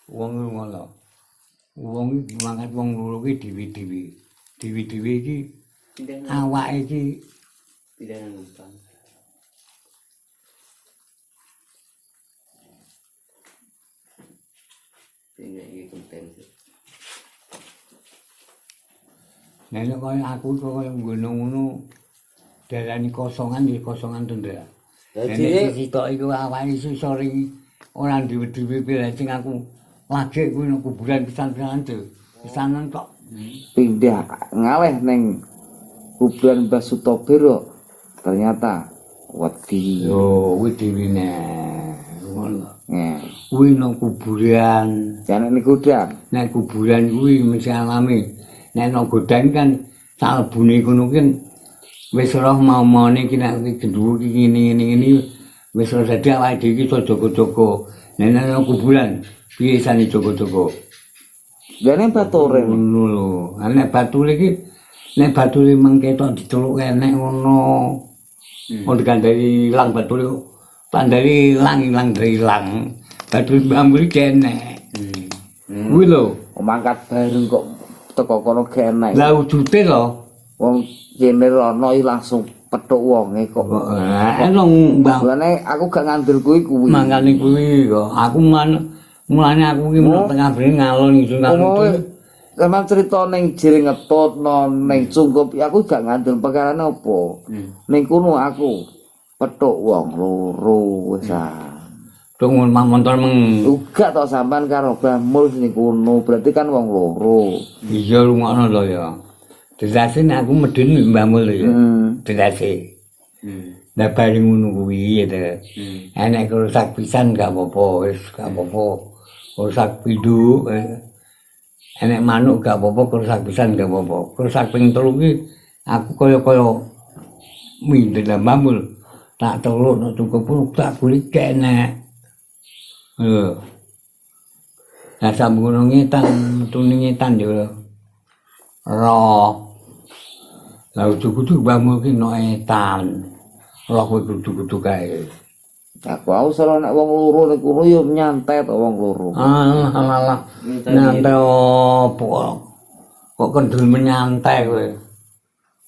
Wong ngono. Wong iki mangkat wong loro ki dhewe-dhewe. Dhewe-dhewe iki awake iki pidana numpang. Sehingga ini konten. nek kaya aku kaya ngono darani kosongan ya kosongan tendra. Nek sitok iku awake iso sore ora dhewe-dhewe pilih sing aku lagi kuwi nang kuburan pisan-pisan pisanan kok. Pindah ngaleh neng kuburan Mbah Sutobiro ternyata wedi. Yo kuwi dhewe ngono. Nggih. Kuwi nang kuburan. Jane niku udah. Nek kuburan kuwi mesti alami. Nek nang godang kan salebune kono kan wis roh mau-maune iki nek gendhuwo iki ngene-ngene wis ora dadi awake dhewe iki iso jaga-jaga. Nek nang kuburan piye sane jaga-jaga. Jane batore Ngono lho. Nek bature iki nek bature mengketok diceluk enek ngono. Oh dikandani ilang bature. Tandani ilang dari ilang. Bature mbamuri kene. Kuwi lho. mangkat bareng kok teko kono genek. Lah wujute lho. Wong kene rono iki langsung petuk wonge kok. Nang Mbah. Lane aku gak ngandel kuwi. Mangkane kuwi kok. Aku mulane aku ki tengah brene ngalon iso ngalon. Emang cerita ning jere ngetut ning cungkup aku gak ngandel perkarane apa. Ning kono aku petuk wong loro wis Tunggu montor meng. uga to sampean karo Mbah Mul ning kono, berarti kan wong loro. Iya lungono lho ya. Dedase nek aku medun Mbah Mul ya. Dedase. Lah bari ngono kuwi ya. Enek rusak pisan gak apa-apa, wis gak apa-apa. Rusak pindho. Enek manuk gak apa-apa, rusak pisan gak apa-apa. Rusak ping 3 ki aku kaya mindel Mbah Mul. Tak teluk nek cukup tak kulit kene. Nah sambung ngetan, tuni ngetan yo. Roh. Lah ujug-ujug bangun ki no etan. Roh kuwi kudu-kudu kae. Aku ausal nek wong loro nek kono yo nyantet wong loro. Alah. Nyantai opo? Kok kendel menyantai kowe.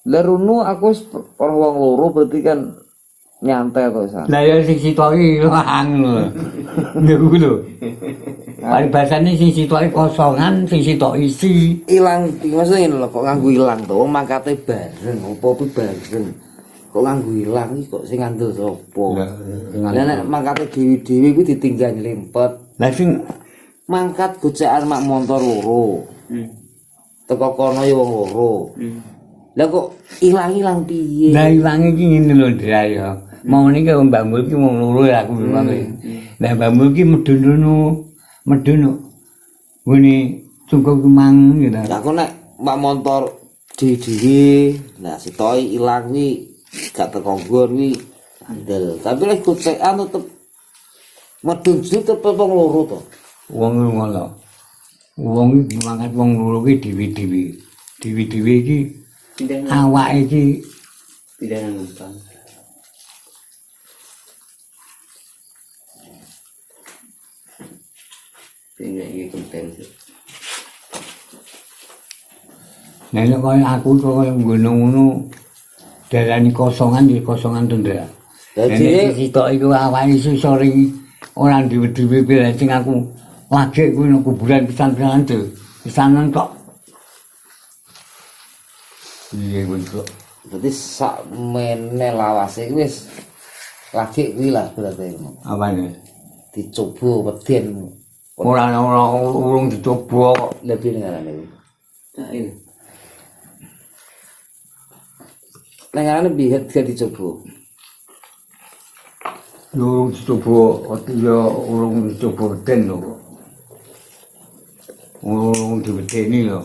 Lah runu aku ora wong loro berarti kan nyantai to san. Lah ya sing sitoki ilang lho. Niku lho. Paribasane sing sitoki kosongan, sing sitok isi. Ilang maksudnya ngene lho kok nganggo ilang to wong mangkate bareng apa kuwi bareng. Kok nganggo ilang iki kok sing ngandel sapa? Lah nek mangkate dhewe-dhewe kuwi ditinggal lempet. Lah sing Mangkat gocekan mak montor loro. Teko kono ya wong loro. Lah kok ilang-ilang piye? lah ilange iki ngene lho Dra ya. Mau niki Mbak Mul ki wong loro ya aku bilang. Lah Mbak Mul ki medun ngene sungguh mang gitu. Lah kok nek mak montor dhewe-dhewe, lah sitoki ilang kuwi gak teko nggon kuwi andel. Tapi lek gocekan tetep medun tetep wong loro to. Wong ngono. Wong iki mangkat wong loro ki dhewe-dhewe. Dhewe-dhewe iki awake iki Pidana numpang. Sehingga ini konten. nek kaya aku kaya ngono darani kosongan ya kosongan tendra. Nek sitok iku awake iso sore ora dhewe-dhewe pilih sing aku lagi kuwi nang kuburan pisan-pisan pisanan kok. Iya kuwi. Berarti sak mene lawase kuwi wis lagi kuwi lah berarti. Apane? Dicoba weden. Ora urung dicoba kok. Lebih ngarane kuwi. Nah ini. Ngarane bihet gak dicoba. Urung dicoba, ya urung dicoba weden lho. Urung diwedeni lho.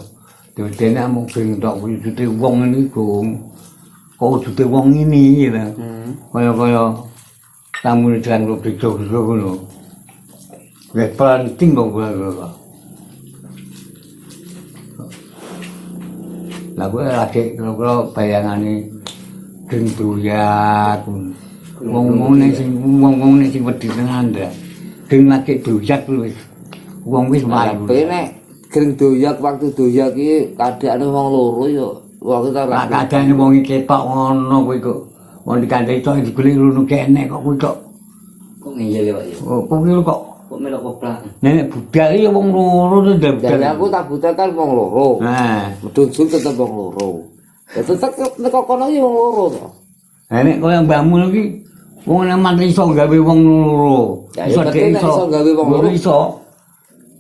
Diwedeni amung ben tok wujude wong niku. Kok wujude wong ini ya. Kaya tamu jalan kok bejo-bejo ngono. Wis penting kok ngono. Lah kuwi lagi kira-kira bayangane geng doyak. Wong-wong sing wedi tenan ndak. Geng lagi doyak wis. wong wis mlayu. Tapi nek gering doyak waktu doyak iki kadhane wong loro ya wong kita Lah kadane wong iki ketok ngono kuwi kok. Wong dikandhe tok digolek ngono kene kok kuwi tok. Kok ngiyel ya Pak ya? Oh, kok kuwi kok. Kok melok koplak. Nenek budal iki wong loro to dan budal. aku tak buta kan wong loro. Nah, Medun sul tetep wong loro. Ya tetep nek kono iki wong loro to. nenek koyo mbahmu iki wong nek mati iso gawe wong loro. Ya, berarti nek iso gawe wong loro. Iso.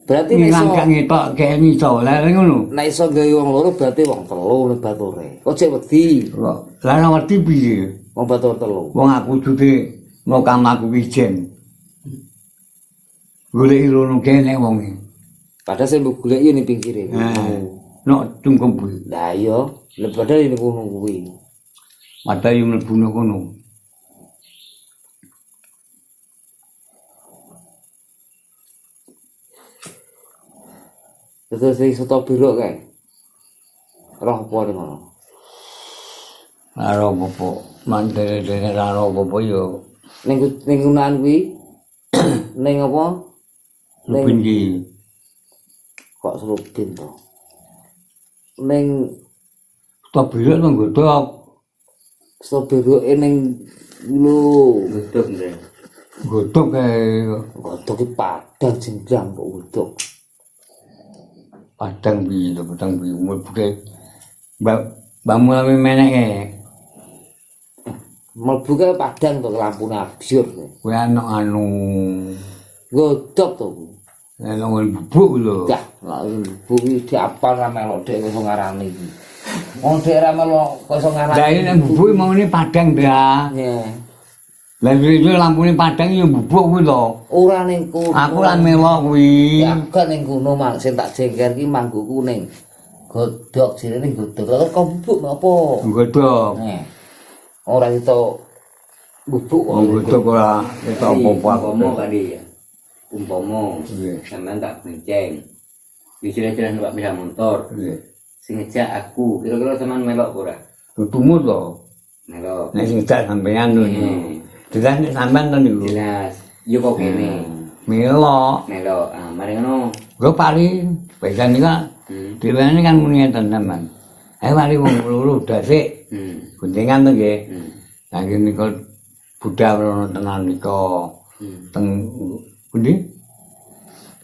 Berarti nek iso ngangkat ngetok kene iso. Lah ngono. nek iso gawe wong loro berarti wong telu nek bature. Kok cek wedi Kok lah nang wedi piye? wong batur telu. Wong aku jute mau kamaku wijen. Golek rono kene wong iki. Padahal sing mbok golek yo ning pinggire. Nok tungkem kuwi. Lah iya, lha padahal ini kono kuwi. Padahal yo mlebu kono. Terus sing soto biruk kae. Roh apa ngono. Karo apa mandere-dere karo apa yo Ning gunan kuwi ning apa? lupin iki. Kok serupin to. Ning Tabirek nang godhok. soto biruk ning lho. Duduk ndre. Godhok kae Godhok ki padang jenjang kok godhok. padang piye mlebu kae. Mbahmu ame meneke. Mlebu kae padang to lampune abjur. Kuwi anu Godhok to. nang bubuk lho. Dah, lha kuwi diapal ra melok dhewe iso ngarani iki. Wong dhek ra melok kok iso ngarani. Lah iki nang bubuk mau ini padang dah. Ya. Lah iki lampune padang yo bubuk kuwi to. Ora ning kono. Aku lan melok kuwi. Ya kan ning kono mang sing tak jengker ki mangguku ning godhok sire ning godhok. Lah kok bubuk apa? Godhok. Ora itu bubuk kok. Godhok ora ketok apa-apa aku. Umpama kali ya. Umpama Iya. sampean tak bonceng. Istilah-istilah numpak sepeda motor. Iya. Sing ngejak aku, kira-kira sampean melok ora? Tutumu to. Melok. Nek sing tak sampean lho niku. Jelas nek sampean to niku. Jelas. Yo kok kene. Melok. Melok. Ah, mari ngono. Gue paling biasa nih kan, diwene kan muni teman-teman. Mari wong loro dasik, guntingan tuh nggih. Lagi niku Buddha rono tenan niku. Teng pundi?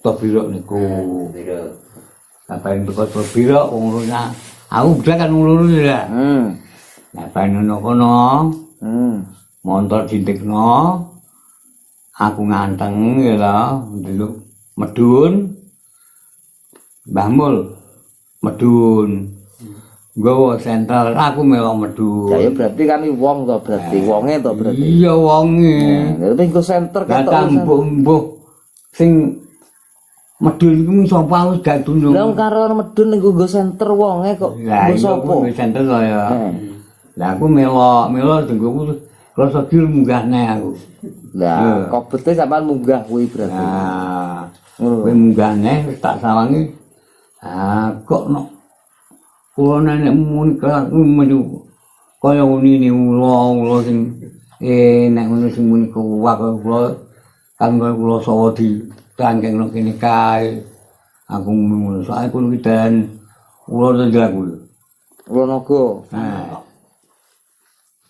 Tobirok niku. Biro. Kapan teko tobirok wong loro. Aku Buddha kan wong loro ya. Nah, ono kono. Montor dintekno. Aku nganteng ya lah, dulu medun. Mbah Mul medun. Nggawa sentral aku melok medun. Ya berarti kan wong to berarti wonge to berarti. Iya wonge. Ya tapi go center Lah ketok. tambuh sing medun iku sapa wis gak tunjuk. Lah karo medun ning go center wonge kok Lah go iya sapa? aku sentral to ya. Lah aku melok denggoku rasa kir munggah neh aku. Lah kobete sampean munggah kuwi berarti. Nah, kowe munggah neh wis tak sawangi. Kok no kula nenek mun menuju kaya ngene ulo sing nek ngono sing muni kuwak kula kan kula sawa di tangkengno kene kae. Aku ngono soalé kuwi dan ulo to jago. Ulo naga. Nah,